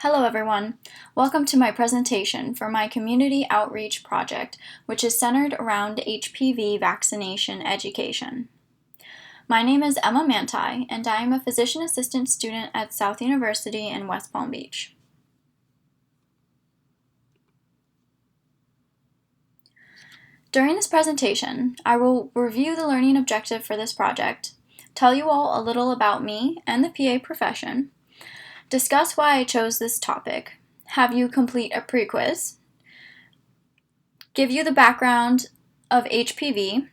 Hello everyone. Welcome to my presentation for my community outreach project, which is centered around HPV vaccination education. My name is Emma Manti, and I am a physician assistant student at South University in West Palm Beach. During this presentation, I will review the learning objective for this project, tell you all a little about me and the PA profession, discuss why I chose this topic, have you complete a pre-quiz, give you the background of HPV,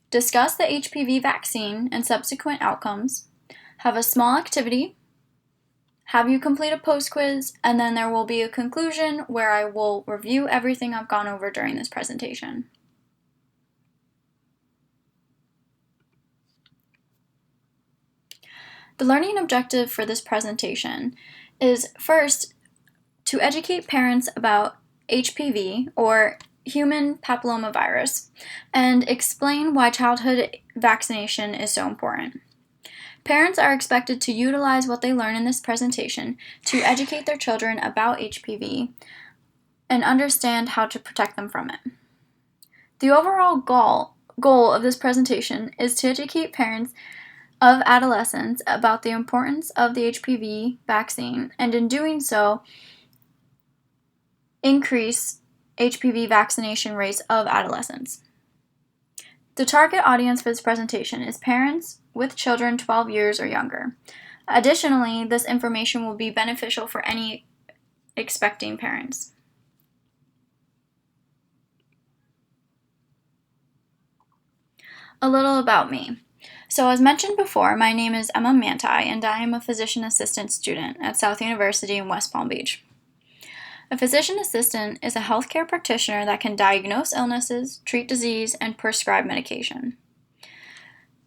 discuss the HPV vaccine and subsequent outcomes, have a small activity, have you complete a post-quiz, and then there will be a conclusion where I will review everything I've gone over during this presentation. The learning objective for this presentation is first to educate parents about HPV, or human papillomavirus, and explain why childhood vaccination is so important. Parents are expected to utilize what they learn in this presentation to educate their children about HPV and understand how to protect them from it. The overall goal of this presentation is to educate parents of adolescents about the importance of the HPV vaccine, and in doing so, increase HPV vaccination rates of adolescents. The target audience for this presentation is parents with children 12 years or younger. Additionally, this information will be beneficial for any expecting parents. A little about me. So as mentioned before, my name is Emma Manti, and I am a physician assistant student at South University in West Palm Beach. A physician assistant is a healthcare practitioner that can diagnose illnesses, treat disease, and prescribe medication.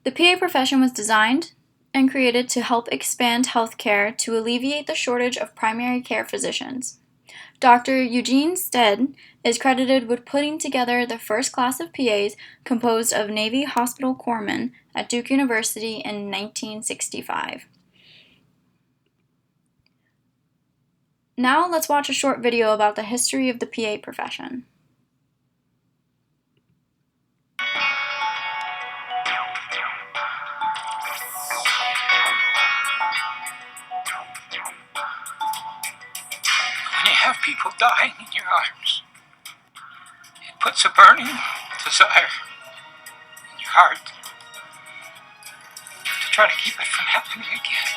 The PA profession was designed and created to help expand healthcare to alleviate the shortage of primary care physicians. Dr. Eugene Stead is credited with putting together the first class of PAs composed of Navy hospital corpsmen at Duke University in 1965. Now let's watch a short video about the history of the PA profession. When you have people dying in your arms, it puts a burning desire in your heart to try to keep it from happening again.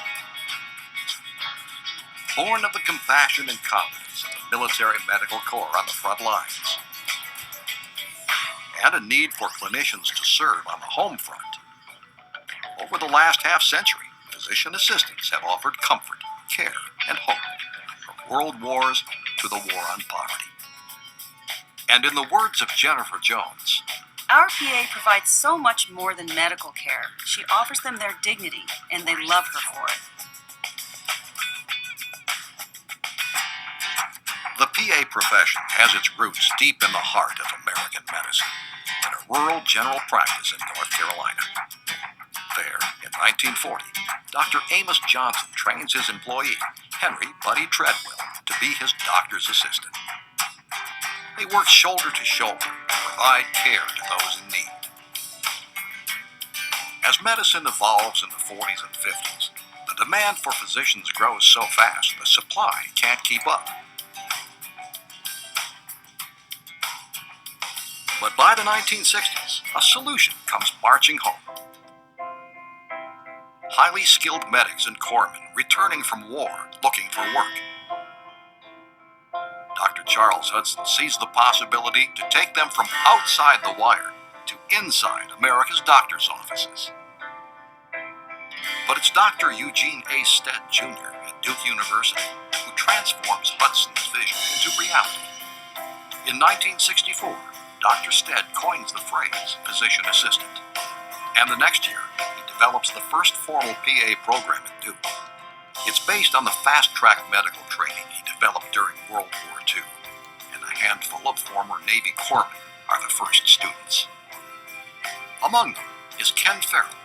Born of the compassion and confidence of the military medical corps on the front lines, and a need for clinicians to serve on the home front. Over the last half-century, physician assistants have offered comfort, care, and hope, from world wars to the war on poverty. And in the words of Jennifer Jones, our PA provides so much more than medical care. She offers them their dignity, and they love her for it. the PA profession has its roots deep in the heart of American medicine, in a rural general practice in North Carolina. There, in 1940, Dr. Amos Johnson trains his employee, Henry Buddy Treadwell, to be his doctor's assistant. They work shoulder to shoulder to provide care to those in need. As medicine evolves in the 40s and 50s, the demand for physicians grows so fast the supply can't keep up. But by the 1960s, a solution comes marching home. Highly skilled medics and corpsmen returning from war looking for work. Dr. Charles Hudson sees the possibility to take them from outside the wire to inside America's doctor's offices. But it's Dr. Eugene A. Stead, Jr. at Duke University who transforms Hudson's vision into reality. In 1964, Dr. Stead coins the phrase physician assistant, and the next year he develops the first formal PA program at Duke. It's based on the fast-track medical training he developed during World War II, and a handful of former Navy corpsmen are the first students. Among them is Ken Farrell.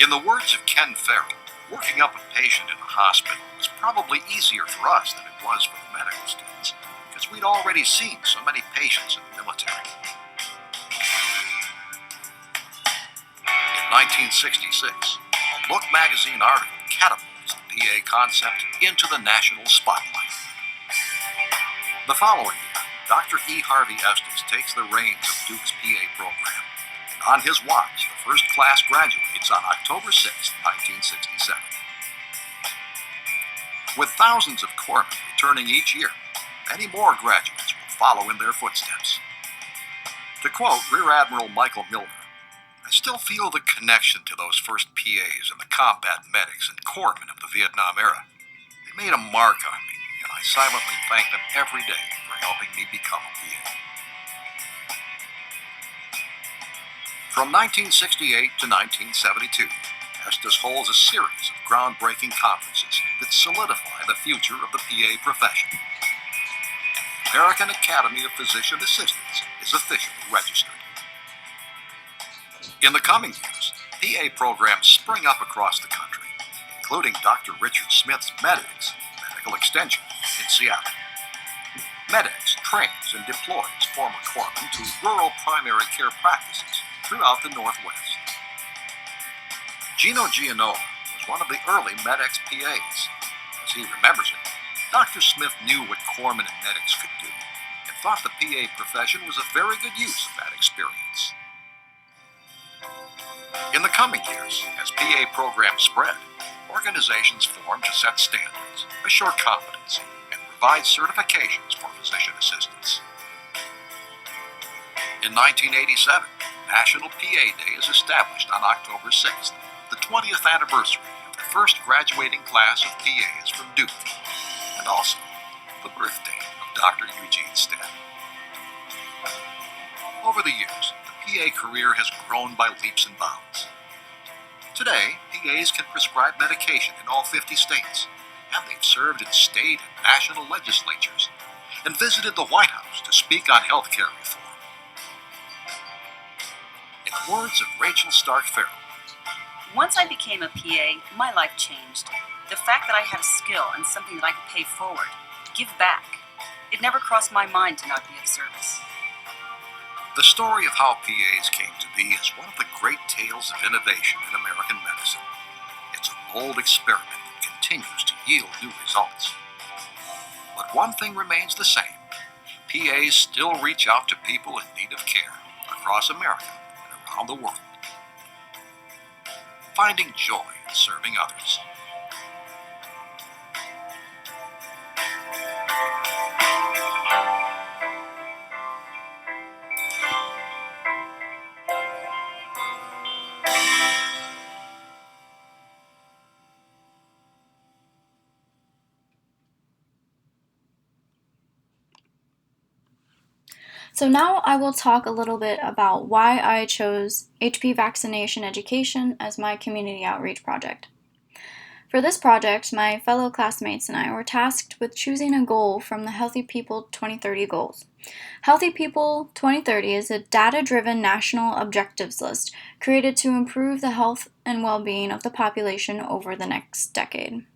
In the words of Ken Farrell, Working up a patient in a hospital was probably easier for us than it was for the medical students, because we'd already seen so many patients in the military. In 1966, a Look magazine article catapults the PA concept into the national spotlight. The following year, Dr. E. Harvey Estes takes the reins of Duke's PA program, and on his watch, the first class graduates on October 6, 1967. With thousands of corpsmen returning each year, many more graduates will follow in their footsteps. To quote Rear Admiral Michael Milner, "I still feel the connection to those first PAs and the combat medics and corpsmen of the Vietnam era. They made a mark on me, and I silently thank them every day for helping me become a PA." From 1968 to 1972, Estes holds a series of groundbreaking conferences that solidify the future of the PA profession. The American Academy of Physician Assistants is officially registered. In the coming years, PA programs spring up across the country, including Dr. Richard Smith's MEDEX, Medical Extension, in Seattle. MEDEX trains and deploys former corpsmen to rural primary care practices throughout the Northwest. Gino Gianola was one of the early MEDEX PAs. As he remembers it, Dr. Smith knew what corpsmen and medics could do, and thought the PA profession was a very good use of that experience. In the coming years, as PA programs spread, organizations formed to set standards, assure competency, and provide certifications for physician assistants. In 1987, National PA Day is established on October 6th, the 20th anniversary of the first graduating class of PAs from Duke, and also the birthday of Dr. Eugene Stead. Over the years, the PA career has grown by leaps and bounds. Today, PAs can prescribe medication in all 50 states, and they've served in state and national legislatures, and visited the White House to speak on health care reform. In the words of Rachel Stark Farrell, Once I became a PA, my life changed. The fact that I had a skill and something that I could pay forward, give back, it never crossed my mind to not be of service. the story of how PAs came to be is one of the great tales of innovation in American medicine. It's a bold experiment that continues to yield new results. But one thing remains the same. PAs still reach out to people in need of care across America and around the world, finding joy in serving others. So now I will talk a little bit about why I chose HPV Vaccination Education as my community outreach project. For this project, my fellow classmates and I were tasked with choosing a goal from the Healthy People 2030 goals. Healthy People 2030 is a data-driven national objectives list created to improve the health and well-being of the population over the next decade.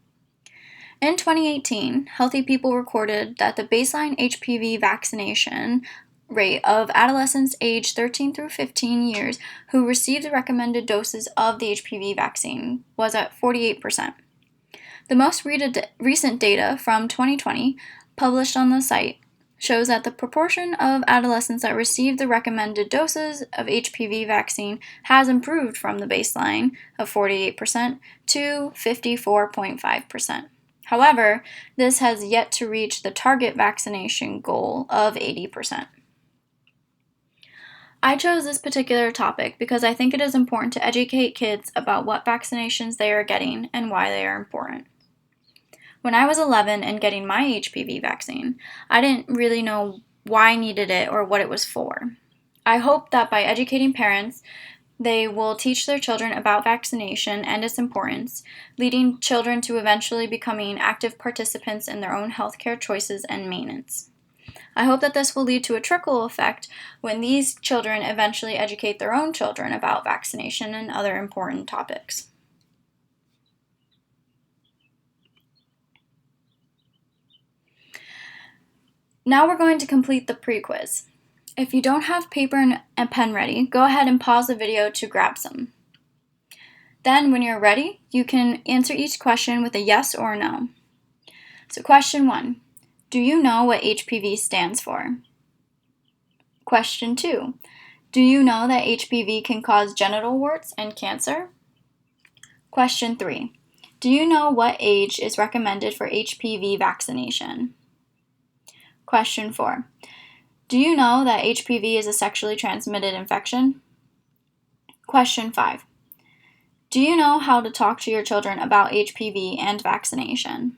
In 2018, Healthy People recorded that the baseline HPV vaccination rate of adolescents aged 13 through 15 years who received the recommended doses of the HPV vaccine was at 48%. The most recent data from 2020, published on the site, shows that the proportion of adolescents that received the recommended doses of HPV vaccine has improved from the baseline of 48% to 54.5%. However, this has yet to reach the target vaccination goal of 80%. I chose this particular topic because I think it is important to educate kids about what vaccinations they are getting and why they are important. When I was 11 and getting my HPV vaccine, I didn't really know why I needed it or what it was for. I hope that by educating parents, they will teach their children about vaccination and its importance, leading children to eventually becoming active participants in their own healthcare choices and maintenance. I hope that this will lead to a trickle effect when these children eventually educate their own children about vaccination and other important topics. Now we're going to complete the pre-quiz. If you don't have paper and a pen ready, go ahead and pause the video to grab some. Then, when you're ready, you can answer each question with a yes or no. So question 1, do you know what HPV stands for? Question 2, do you know that HPV can cause genital warts and cancer? Question 3, do you know what age is recommended for HPV vaccination? Question 4, do you know that HPV is a sexually transmitted infection? Question 5, do you know how to talk to your children about HPV and vaccination?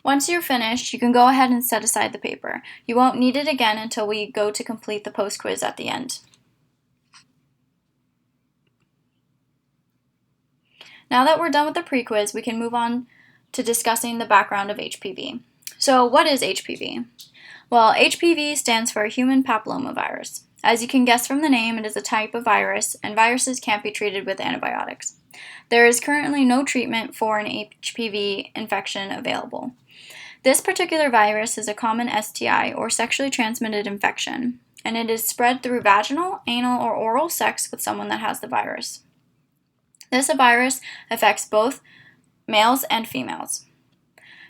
Once you're finished, you can go ahead and set aside the paper. You won't need it again until we go to complete the post-quiz at the end. Now that we're done with the pre-quiz, we can move on to discussing the background of HPV. So what is HPV? Well, HPV stands for human papillomavirus. As you can guess from the name, it is a type of virus, and viruses can't be treated with antibiotics. There is currently no treatment for an HPV infection available. This particular virus is a common STI, or sexually transmitted infection, and it is spread through vaginal, anal, or oral sex with someone that has the virus. This virus affects both males and females.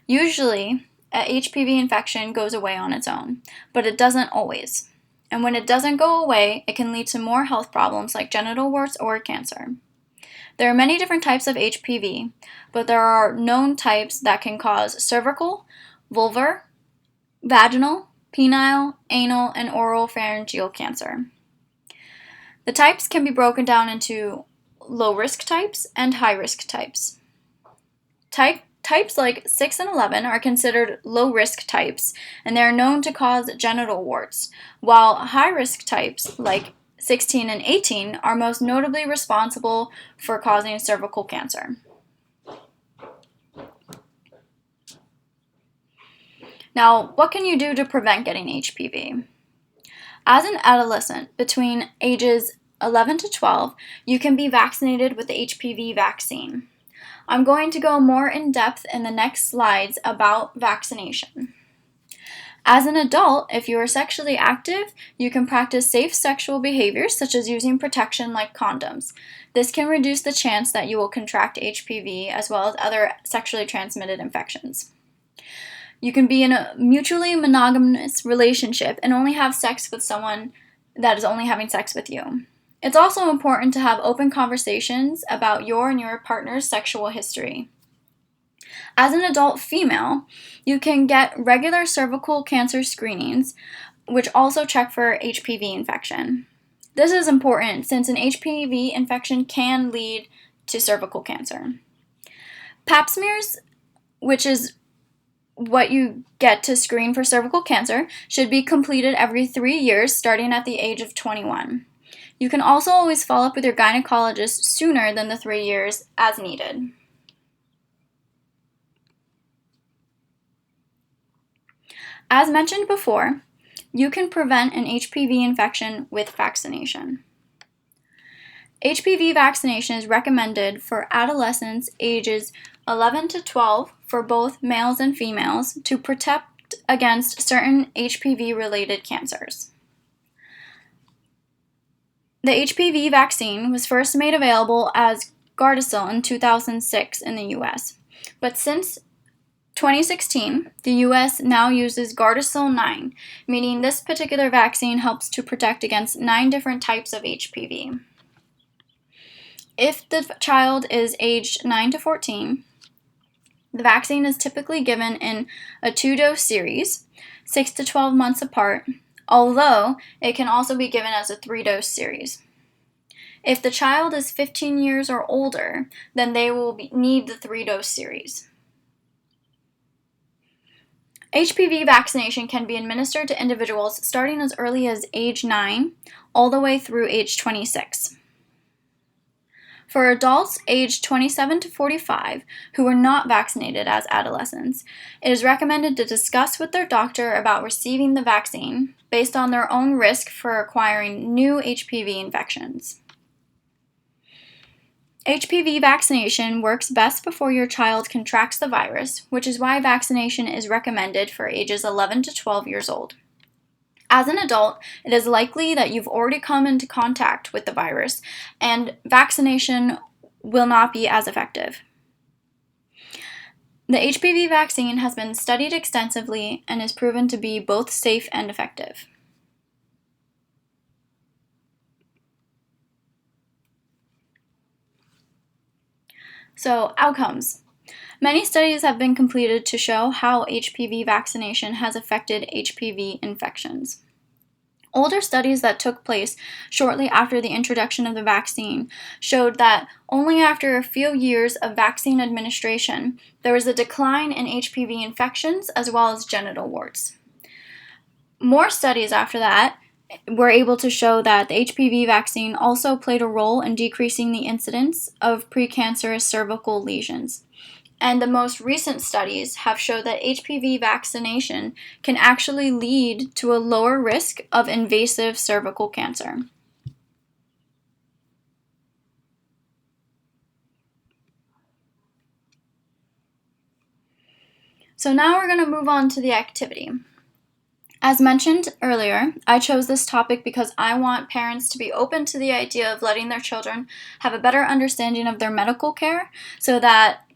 Usually, a HPV infection goes away on its own, but it doesn't always. And when it doesn't go away, it can lead to more health problems like genital warts or cancer. There are many different types of HPV, but there are known types that can cause cervical, vulvar, vaginal, penile, anal, and oral pharyngeal cancer. The types can be broken down into low-risk types and high-risk types. Types like 6 and 11 are considered low-risk types, and they are known to cause genital warts, while high-risk types like 16 and 18 are most notably responsible for causing cervical cancer. Now, what can you do to prevent getting HPV? As an adolescent between ages 11 to 12, you can be vaccinated with the HPV vaccine. I'm going to go more in depth in the next slides about vaccination. As an adult, if you are sexually active, you can practice safe sexual behaviors such as using protection like condoms. This can reduce the chance that you will contract HPV as well as other sexually transmitted infections. You can be in a mutually monogamous relationship and only have sex with someone that is only having sex with you. It's also important to have open conversations about your and your partner's sexual history. As an adult female, you can get regular cervical cancer screenings, which also check for HPV infection. This is important since an HPV infection can lead to cervical cancer. Pap smears, which is what you get to screen for cervical cancer, should be completed every 3 years starting at the age of 21. You can also always follow up with your gynecologist sooner than the 3 years as needed. As mentioned before, you can prevent an HPV infection with vaccination. HPV vaccination is recommended for adolescents ages 11 to 12 for both males and females to protect against certain HPV-related cancers. The HPV vaccine was first made available as Gardasil in 2006 in the US, but since 2016, the US now uses Gardasil 9, meaning this particular vaccine helps to protect against 9 different types of HPV. If the child is aged 9 to 14, the vaccine is typically given in a 2-dose series, 6 to 12 months apart, although it can also be given as a 3-dose series. If the child is 15 years or older, then they will need the 3-dose series. HPV vaccination can be administered to individuals starting as early as age 9 all the way through age 26. For adults aged 27 to 45 who are not vaccinated as adolescents, it is recommended to discuss with their doctor about receiving the vaccine based on their own risk for acquiring new HPV infections. HPV vaccination works best before your child contracts the virus, which is why vaccination is recommended for ages 11 to 12 years old. As an adult, it is likely that you've already come into contact with the virus, and vaccination will not be as effective. The HPV vaccine has been studied extensively and is proven to be both safe and effective. So, outcomes. Many studies have been completed to show how HPV vaccination has affected HPV infections. Older studies that took place shortly after the introduction of the vaccine showed that only after a few years of vaccine administration, there was a decline in HPV infections as well as genital warts. More studies after that were able to show that the HPV vaccine also played a role in decreasing the incidence of precancerous cervical lesions. And the most recent studies have showed that HPV vaccination can actually lead to a lower risk of invasive cervical cancer. So now we're going to move on to the activity. As mentioned earlier, I chose this topic because I want parents to be open to the idea of letting their children have a better understanding of their medical care so that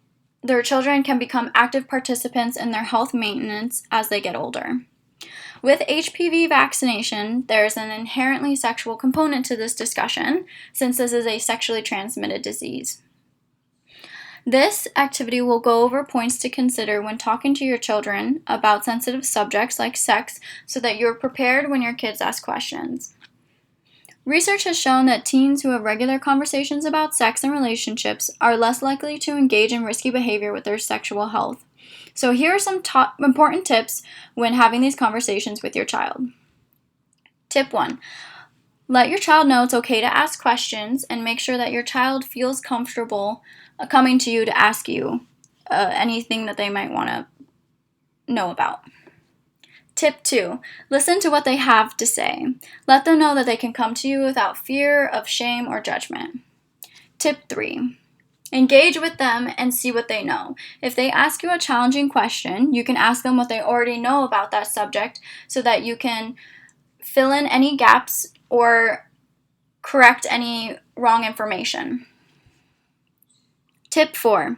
their children can become active participants in their health maintenance as they get older. With HPV vaccination, there is an inherently sexual component to this discussion, since this is a sexually transmitted disease. This activity will go over points to consider when talking to your children about sensitive subjects like sex so that you're prepared when your kids ask questions. Research has shown that teens who have regular conversations about sex and relationships are less likely to engage in risky behavior with their sexual health. So here are some important tips when having these conversations with your child. Tip 1. Let your child know it's okay to ask questions and make sure that your child feels comfortable coming to you to ask you anything that they might want to know about. Tip 2. Listen to what they have to say. Let them know that they can come to you without fear of shame or judgment. Tip 3. Engage with them and see what they know. If they ask you a challenging question, you can ask them what they already know about that subject so that you can fill in any gaps or correct any wrong information. Tip 4.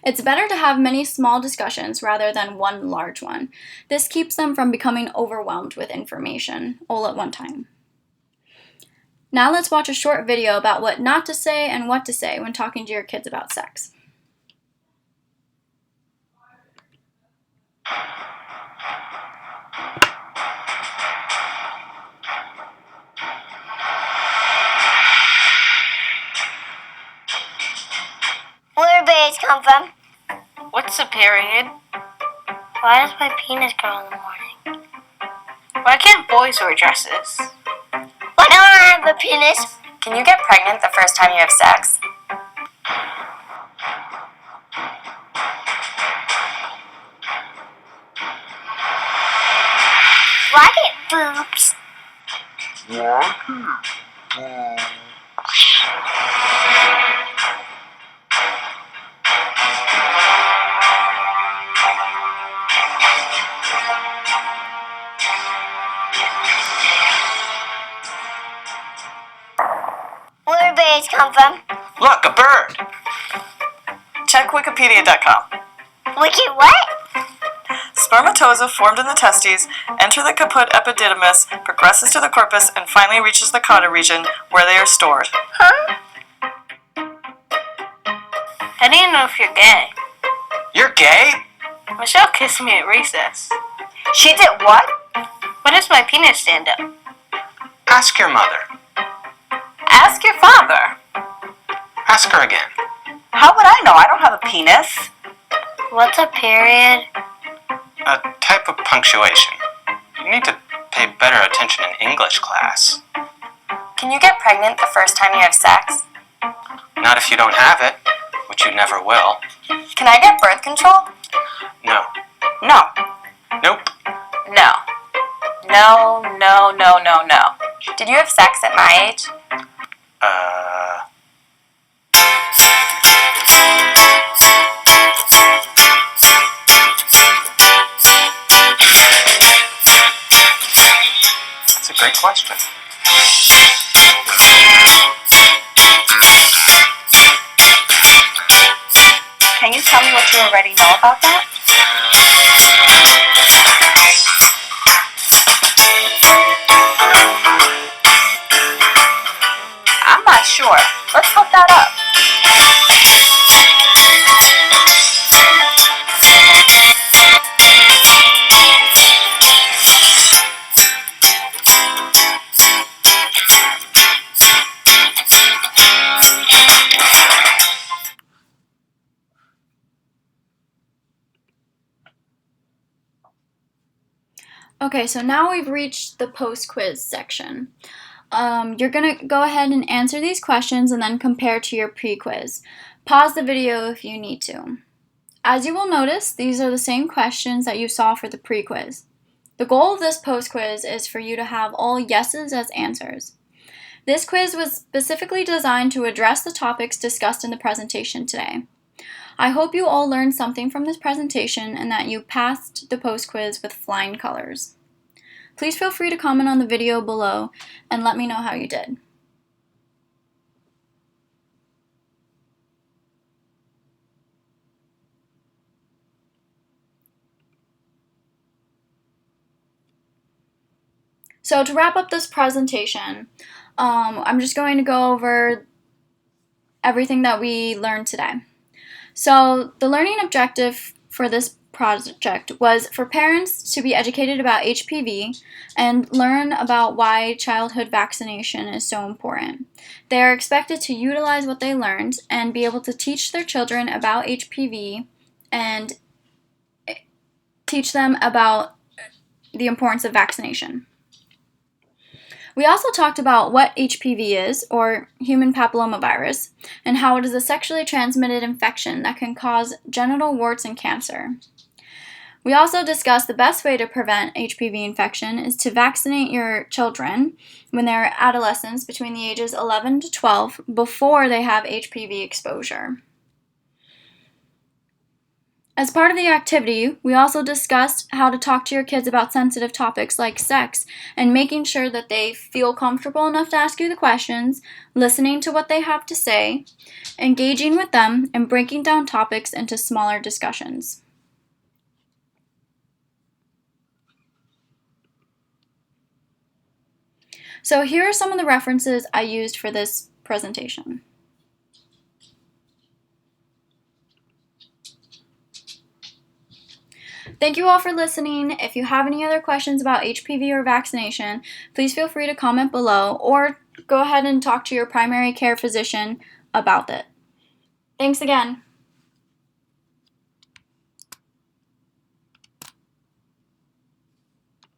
It's better to have many small discussions rather than one large one. This keeps them from becoming overwhelmed with information all at one time. Now let's watch a short video about what not to say and what to say when talking to your kids about sex. Where do babies come from? What's a period? Why does my penis grow in the morning? Why can't boys wear dresses? Why don't I have a penis? Can you get pregnant the first time you have sex? Why get boobs? Where do babies come from? Look, a bird. Check Wikipedia.com. Wiki what? Spermatozoa formed in the testes, enter the caput epididymis, progresses to the corpus, and finally reaches the cauda region, where they are stored. Huh? How do you know if you're gay? You're gay? Michelle kissed me at recess. She did what? When does my penis stand up? Ask your mother. Ask your father. Ask her again. How would I know? I don't have a penis. What's a period? A type of punctuation. You need to pay better attention in English class. Can you get pregnant the first time you have sex? Not if you don't have it, which you never will. Can I get birth control? No. No. Nope. No. No, no, no, no, no. Did you have sex at my age? Okay, so now we've reached the post-quiz section. You're going to go ahead and answer these questions and then compare to your pre-quiz. Pause the video if you need to. As you will notice, these are the same questions that you saw for the pre-quiz. The goal of this post-quiz is for you to have all yeses as answers. This quiz was specifically designed to address the topics discussed in the presentation today. I hope you all learned something from this presentation and that you passed the post-quiz with flying colors. Please feel free to comment on the video below and let me know how you did. So to wrap up this presentation, I'm just going to go over everything that we learned today. So the learning objective for this project was for parents to be educated about HPV and learn about why childhood vaccination is so important. They are expected to utilize what they learned and be able to teach their children about HPV and teach them about the importance of vaccination. We also talked about what HPV is, or human papillomavirus, and how it is a sexually transmitted infection that can cause genital warts and cancer. We also discussed the best way to prevent HPV infection is to vaccinate your children when they're adolescents between the ages 11 to 12 before they have HPV exposure. As part of the activity, we also discussed how to talk to your kids about sensitive topics like sex and making sure that they feel comfortable enough to ask you the questions, listening to what they have to say, engaging with them, and breaking down topics into smaller discussions. So here are some of the references I used for this presentation. Thank you all for listening. If you have any other questions about HPV or vaccination, please feel free to comment below or go ahead and talk to your primary care physician about it. Thanks again.